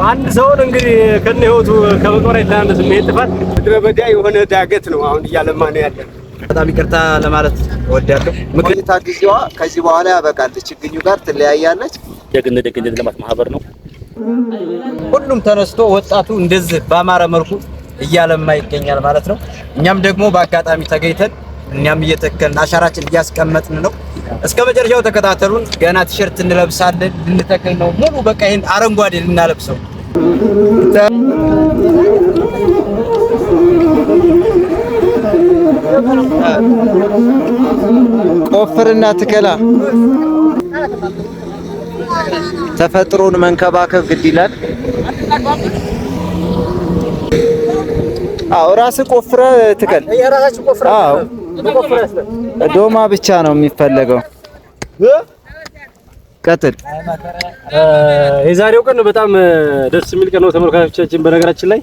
አንድ ሰውን እንግዲህ ከነ ህይወቱ ከመቆሪያ ይላል ስሜት ጥፋት ምድረ በዳ የሆነ ዳገት ነው አሁን እያለማ ነው ያለ። በጣም ይቅርታ ለማለት እወዳለሁ። ቆይታ ጊዜዋ ከዚህ በኋላ ያበቃል። ችግኙ ጋር ትለያያለች። ደግነት ልማት ማህበር ነው። ሁሉም ተነስቶ ወጣቱ እንደዚህ ባማረ መልኩ እያለማ ይገኛል ማለት ነው። እኛም ደግሞ በአጋጣሚ ተገኝተን እኛም እየተከልን አሻራችን እያስቀመጥን ነው። እስከ መጨረሻው ተከታተሉን። ገና ቲሸርት እንለብሳለን፣ ልንተክል ነው። ሙሉ በቃ ይሄን አረንጓዴ ልናለብሰው ቆፍርና ትከላ ተፈጥሮን መንከባከብ ግድ ይላል። አዎ ራስህ ቆፍረህ ትከል። አዎ ዶማ ብቻ ነው የሚፈለገው። ቀጥል። የዛሬው ቀን በጣም ደስ የሚል ቀን ነው ተመልካቾቻችን። በነገራችን ላይ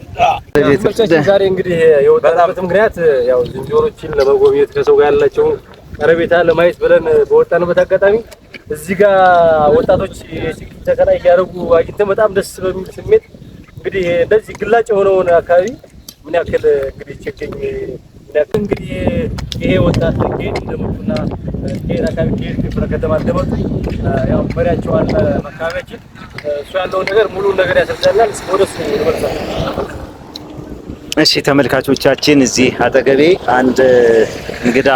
ዛሬ እንግዲህ የወጣንበት ምክንያት ያው ዝንጀሮችን ለመጎብኘት ከሰው ጋር ያላቸውን ቀረቤታ ለማየት ብለን በወጣንበት አጋጣሚ እዚህ ጋር ወጣቶች የችግኝ ተከላ እያደረጉ አግኝተን በጣም ደስ በሚል ስሜት እንግዲህ እንደዚህ ግላጭ የሆነውን አካባቢ ምን ያክል እንግዲህ ችግኝ እንግዲህ ይሄ ወጣት ጌት እንደመጡና ጌት አካባቢ ጌት ክፍለ ከተማ እንደመጡ ያው መሪያቸው አለ መካባቢያችን እሱ ያለውን ነገር ሙሉ ነገር ያስረዳናል። ወደሱ እንመለሳለን። እሺ ተመልካቾቻችን እዚህ አጠገቤ አንድ እንግዳ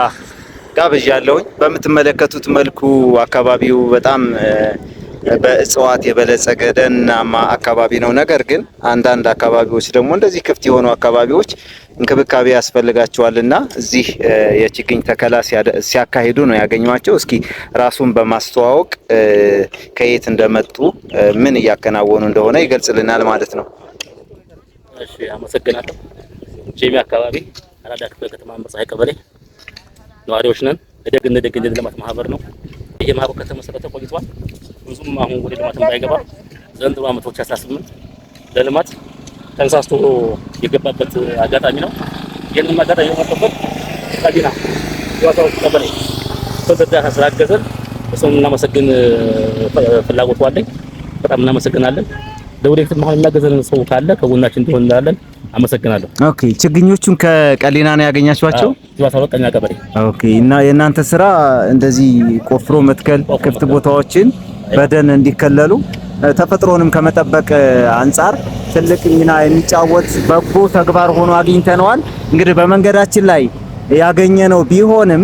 ጋብዣለሁኝ። በምትመለከቱት መልኩ አካባቢው በጣም በእጽዋት የበለጸገ ደናማ አካባቢ ነው። ነገር ግን አንዳንድ አካባቢዎች ደግሞ እንደዚህ ክፍት የሆኑ አካባቢዎች እንክብካቤ ያስፈልጋቸዋልና እዚህ የችግኝ ተከላ ሲያካሂዱ ነው ያገኟቸው። እስኪ ራሱን በማስተዋወቅ ከየት እንደመጡ ምን እያከናወኑ እንደሆነ ይገልጽልናል ማለት ነው። እሺ አመሰግናለሁ። ጄሚ አካባቢ አራዳ ክፍለ ከተማ መርሳይ ቀበሌ ነዋሪዎች ነን። ደግነት ልማት ማህበር ነው። የማህበሩ ከተመሰረተ ቆይቷል። ብዙም አሁን ወደ ልማት እንዳይገባ ዘንድሮ ዓመት 2018 ለልማት ተንሳስቶ የገባበት አጋጣሚ ነው። ይሄንን አጋጣሚ የመጣበት ቀዲና ዋታው ቀበሌ በተዳታ ስላገዘን እሱን እናመሰግን ፍላጎቱ አለኝ። በጣም እናመሰግናለን። ለወደፊት መሀል የሚያገዘን ሰው ካለ ከጎናችን እንደሆነ እንላለን። አመሰግናለሁ። ኦኬ ችግኞቹን ከቀሊና ነው ያገኛችኋቸው? ዋታው ቀኛ ቀበሌ። ኦኬ እና የእናንተ ስራ እንደዚህ ቆፍሮ መትከል፣ ክፍት ቦታዎችን በደን እንዲከለሉ ተፈጥሮንም ከመጠበቅ አንጻር ትልቅ ሚና የሚጫወት በጎ ተግባር ሆኖ አግኝተነዋል። እንግዲህ በመንገዳችን ላይ ያገኘነው ቢሆንም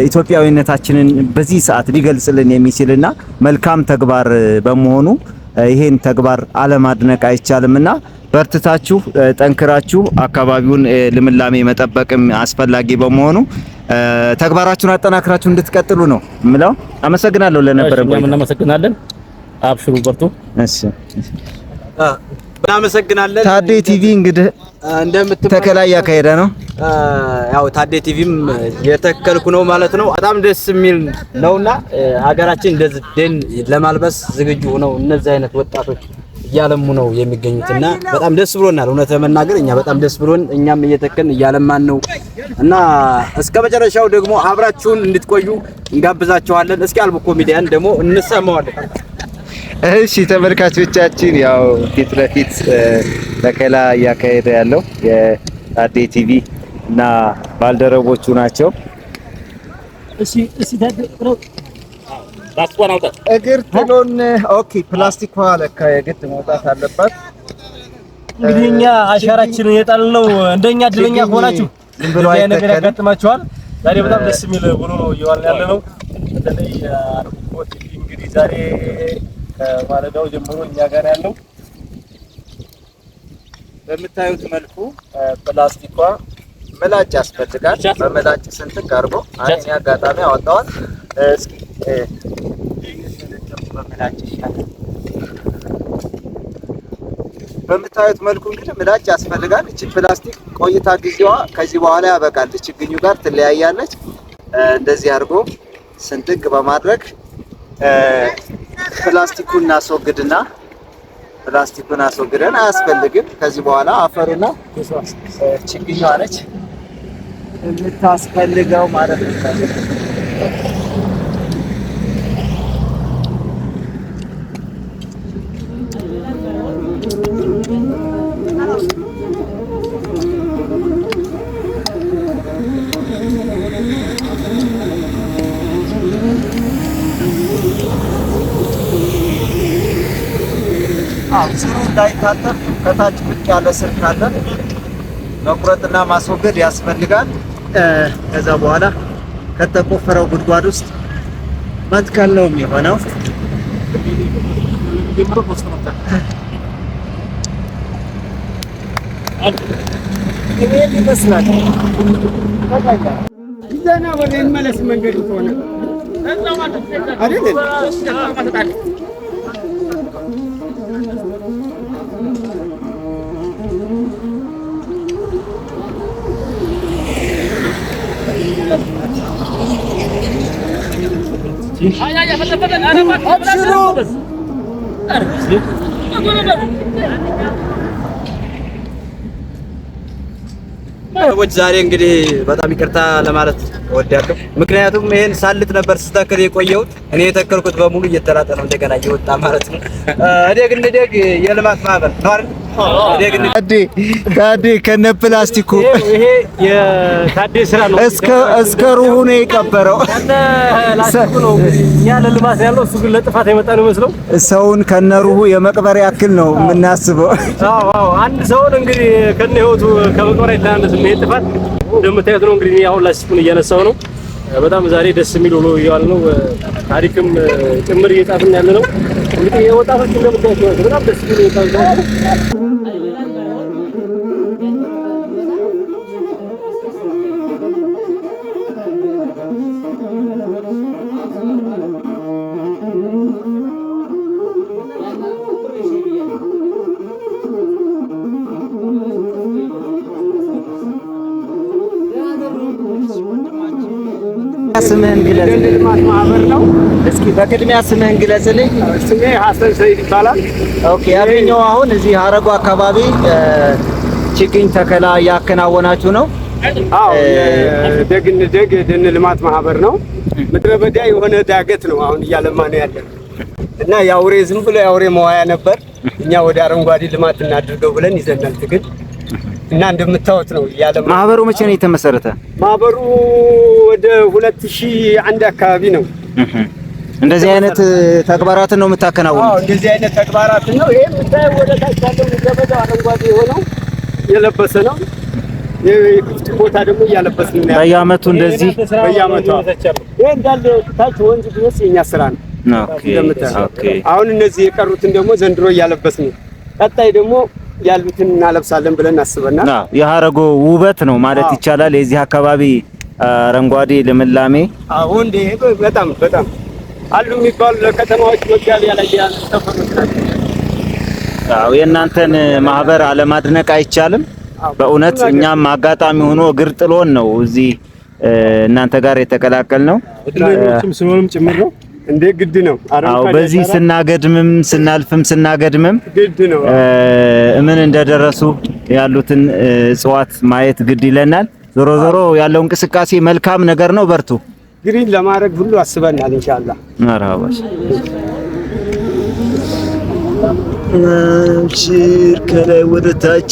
ኢትዮጵያዊነታችንን በዚህ ሰዓት ሊገልጽልን የሚችልና መልካም ተግባር በመሆኑ ይሄን ተግባር አለማድነቅ አይቻልምና በርትታችሁ ጠንክራችሁ አካባቢውን ልምላሜ መጠበቅም አስፈላጊ በመሆኑ ተግባራችሁን አጠናክራችሁ እንድትቀጥሉ ነው ምለው። አመሰግናለሁ ለነበረን ቆይታ። እናመሰግናለን። አብሽሩ በርቱ። እሺ እናመሰግናለን። ታዴ ቲቪ እንግዲህ ተከላ ያካሄደ ነው። ያው ታዴ ቲቪም የተከልኩ ነው ማለት ነው። በጣም ደስ የሚል ነውና ሀገራችን እንደዚህ ደን ለማልበስ ዝግጁ ሆነው እነዚህ አይነት ወጣቶች እያለሙ ነው የሚገኙትና በጣም ደስ ብሎናል። እውነት ለመናገር እኛ በጣም ደስ ብሎን እኛም እየተከልን እያለማን ነው እና እስከ መጨረሻው ደግሞ አብራችሁን እንድትቆዩ እንጋብዛችኋለን። እስኪ አልቡ ኮሜዲያን ደግሞ እንሰማዋለን። እሺ ተመልካቾቻችን ያው ፊት ለፊት ተከላ እያካሄደ ያለው የታዴ ቲቪ እና ባልደረቦቹ ናቸው። እሺ ታዴ ባስቆና አውጣ እግር ጥሎን። ኦኬ ፕላስቲክ ለካ የግድ መውጣት አለባት። እንግዲህ እኛ አሻራችንን የጣልነው እንደኛ እድለኛ ከሆናችሁ ዝም ብሎ ነገር ያጋጥማችኋል። ዛሬ በጣም ደስ የሚል ውሎ ነው እየዋልን ያለነው። በተለይ አርቆት እንግዲህ ዛሬ ከማለዳው ጀምሮ እኛ ጋር ያለው በምታዩት መልኩ ፕላስቲኳ መላጭ ያስፈልጋል። በመላጭ ስንጥቅ አድርጎ እኔ አጋጣሚ አወጣዋል። እስኪ በመላጭ ይሻላል። በምታዩት መልኩ እንግዲህ ምላጭ ያስፈልጋል። እቺ ፕላስቲክ ቆይታ ጊዜዋ ከዚህ በኋላ ያበቃል። ችግኙ ጋር ትለያያለች። እንደዚህ አድርጎ ስንጥቅ በማድረግ ፕላስቲኩን እናስወግድና ፕላስቲኩን አስወግደን አያስፈልግም። ከዚህ በኋላ አፈሩና ችግኟ ነች የምታስፈልገው ማለት ነው። ስሩ እንዳይታጠፍ ከታች ብቅ ያለ ስር ካለ መቁረጥና ማስወገድ ያስፈልጋል። ከዛ በኋላ ከተቆፈረው ጉድጓድ ውስጥ መትከል ነው የሚሆነው። ይሄን ይመስላል። ዘና ወደ መለስ መንገድ ሆነ አይደል? ሰዎች ዛሬ እንግዲህ በጣም ይቅርታ ለማለት እወዳለሁ። ምክንያቱም ይሄን ሳልጥ ነበር ስተክል የቆየሁት። እኔ የተከልኩት በሙሉ እየተላጠ ነው እንደገና እየወጣ ማለት ነው። እደግ የልማት ማህበር ነው አይደል? ታዴ ከነ ፕላስቲኩ ይሄ የታዴ ስራ ነው። እስከ ሩሁ ነው የቀበረው። ላስቲኩ ነው እኛ ለልማት ያለው እሱ ግን ለጥፋት የመጣ ነው መስለው ሰውን ከነ ሩሁ የመቅበር ያክል ነው የምናስበው። አዎ አንድ ሰውን እንግዲህ ከነ ህይወቱ ከመቅበር አይተናነስም። ይሄ ጥፋት እንደምታዩት ነው እንግዲህ አሁን ላስቲኩን እያነሳው ነው። በጣም ዛሬ ደስ የሚል ውሎ እየዋለ ነው። ታሪክም ጭምር እየጻፍን ያለ ነው። እንግዲህ የወጣቶች እንደምታዩት ነው በጣም ደስ የሚል ወጣቶች ነው። ስምህን ግለጽ። ልማት ማህበር ነው። እስኪ በቅድሚያ ስምህን ግለጽልኝ። ስሜ ሀሰን ሰይድ ይባላል። ኦኬ። ያገኘው አሁን እዚህ ሀረጉ አካባቢ ችግኝ ተከላ እያከናወናችሁ ነው? አዎ ደግንደግ የደን ልማት ማህበር ነው። ምድረ በዳ የሆነ ዳገት ነው አሁን እያለማ ነው ያለ እና የአውሬ ዝም ብሎ የአውሬ መዋያ ነበር። እኛ ወደ አረንጓዴ ልማት እናድርገው ብለን ይዘናል ትግል እና እንደምታዩት ነው ያለ። ማህበሩ መቼ ነው የተመሰረተ? ማህበሩ ወደ 2001 አካባቢ ነው። እንደዚህ አይነት ተግባራትን ነው የምታከናውኑት? አዎ እንደዚህ አይነት ተግባራትን ነው። ይሄ ምታይ ወደ ታች ያለው ገበዳ አረንጓዴ የሆነው የለበሰ ነው። የክፍት ቦታ ደግሞ እያለበስን ነው። በየአመቱ እንደዚህ በየአመቱ ይሄ እንዳለ ታች ወንዝ ድረስ የኛ ስራ ነው። ኦኬ። አሁን እነዚህ የቀሩትን ደግሞ ዘንድሮ እያለበስን ነው። ቀጣይ ደግሞ ያሉትን እናለብሳለን ብለን አስበናል። የሀረጎ ውበት ነው ማለት ይቻላል የዚህ አካባቢ አረንጓዴ ልምላሜ። አሁን እንደ በጣም አሉ የሚባሉ ለከተማዎች መጋቢያ ላይ ያልተፈሩት ናቸው። አዎ የእናንተን ማህበር አለማድነቅ አይቻልም። በእውነት እኛም አጋጣሚ ሆኖ እግር ጥሎን ነው እዚህ እናንተ ጋር የተቀላቀል ነው። እድለኞችም ስለሆነም ጭምር ነው እንደ ግድ ነው። አዎ በዚህ ስናገድምም ስናልፍም ስናገድምም ግድ ነው። ምን እንደደረሱ ያሉትን እጽዋት ማየት ግድ ይለናል። ዞሮ ዞሮ ያለው እንቅስቃሴ መልካም ነገር ነው። በርቱ። ግሪን ለማድረግ ሁሉ አስበናል ኢንሻአላህ። መርሃባሽ ሽር ከላይ ወደ ታች